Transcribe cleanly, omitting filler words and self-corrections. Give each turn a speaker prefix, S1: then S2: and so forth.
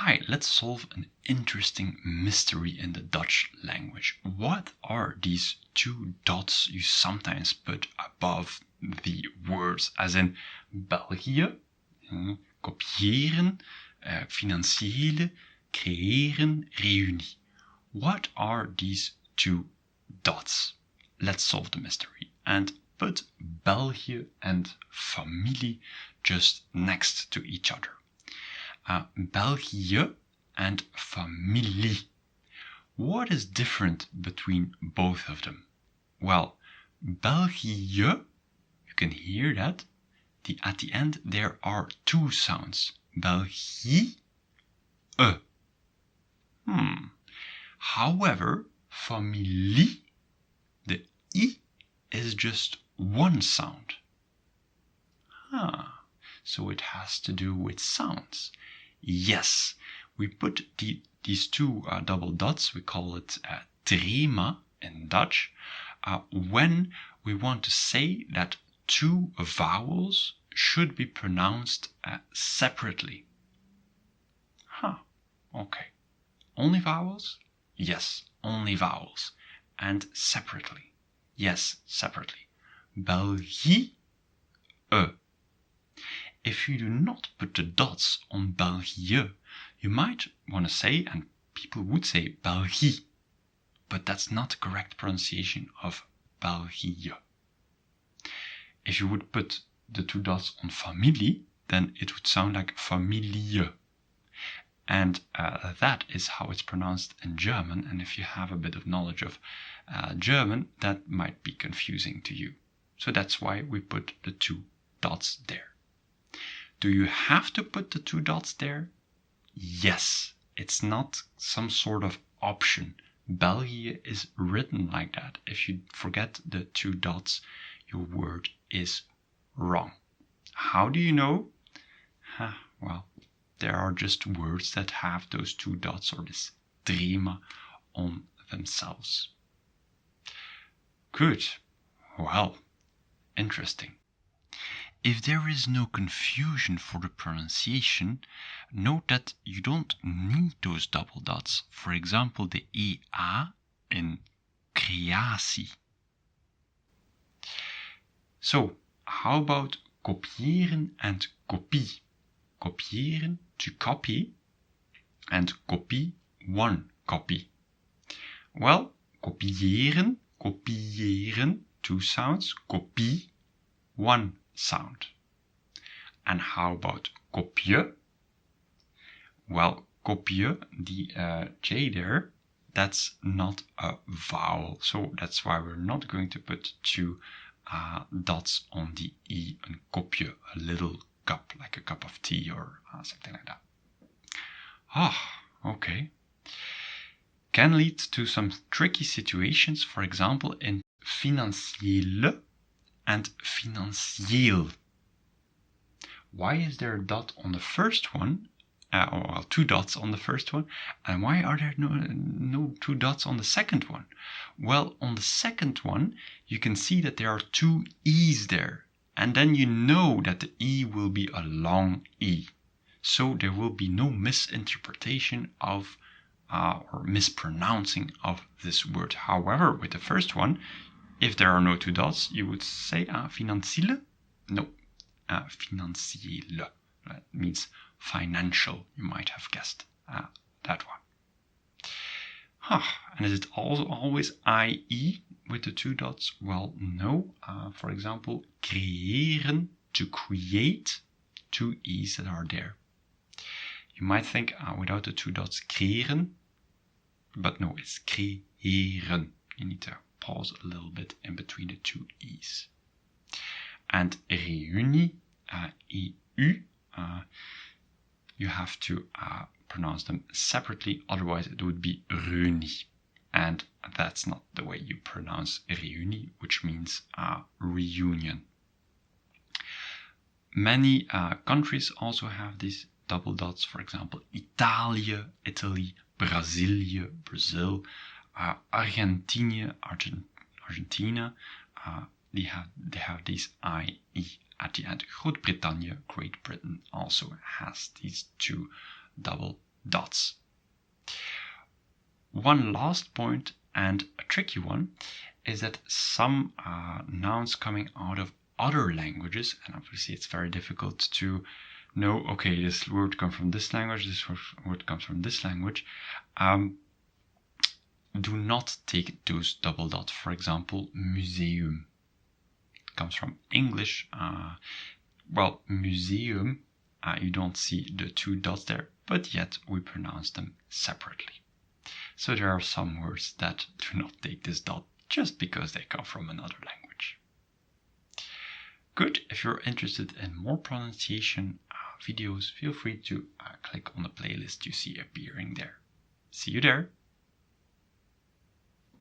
S1: Hi, let's solve an interesting mystery in the Dutch language. What are these two dots you sometimes put above the words, as in België, kopiëren, financiële, creëren, reunie? What are these two dots? Let's solve the mystery and put België and familie just next to each other. België and familie. What is different between both of them? Well, België, you can hear that. At the end there are two sounds. België. However, familie, the I is just one sound. So it has to do with sounds. Yes, we put these two double dots, we call it trema in Dutch, when we want to say that two vowels should be pronounced separately. Okay. Only vowels? Yes, only vowels. And separately? Yes, separately. België. If you do not put the dots on België, you might want to say, and people would say, België, but that's not the correct pronunciation of België. If you would put the two dots on familie, then it would sound like familie. And that is how it's pronounced in German, and if you have a bit of knowledge of German, that might be confusing to you. So that's why we put the two dots there. Do you have to put the two dots there? Yes, it's not some sort of option. België is written like that. If you forget the two dots, your word is wrong. How do you know? Well, there are just words that have those two dots or this trema on themselves. Good. Well, interesting. If there is no confusion for the pronunciation, note that you don't need those double dots. For example, the EA in creatie. So, how about kopiëren and kopie? Kopiëren, to copy, and kopie, one copy. Well, kopiëren, two sounds, kopie, one sound. And how about kopje? Well, kopje, the J there, that's not a vowel. So that's why we're not going to put two dots on the E and kopje, a little cup, like a cup of tea or something like that. Okay. Can lead to some tricky situations, for example, in financiële and financieel. Why is there a dot on the first one, or two dots on the first one, and why are there no two dots on the second one? Well, on the second one, you can see that there are two E's there, and then you know that the E will be a long E. So there will be no misinterpretation of or mispronouncing of this word. However, with the first one, if there are no two dots, you would say financiële? No, financiële. That means financial, you might have guessed that one. And is it also always IE with the two dots? Well, no. For example, creëren, to create, two E's that are there. You might think without the two dots, creëren, but no, it's creëren. You need to pause a little bit in between the two E's. And reunie, EU, you have to pronounce them separately, otherwise it would be reunie. And that's not the way you pronounce reunie, which means reunion. Many countries also have these double dots, for example, Italië, Italy, Brazilië, Brazil, Argentina, Argentina, they have these IE at the end. Groot-Brittannië, Great Britain, also has these two double dots. One last point, and a tricky one, is that some nouns coming out of other languages, and obviously it's very difficult to know, okay, this word comes from this language, this word comes from this language, do not take those double dots. For example, museum comes from English. Well, museum, you don't see the two dots there, but yet we pronounce them separately. So there are some words that do not take this dot just because they come from another language. Good. If you're interested in more pronunciation videos, feel free to click on the playlist you see appearing there. See you there.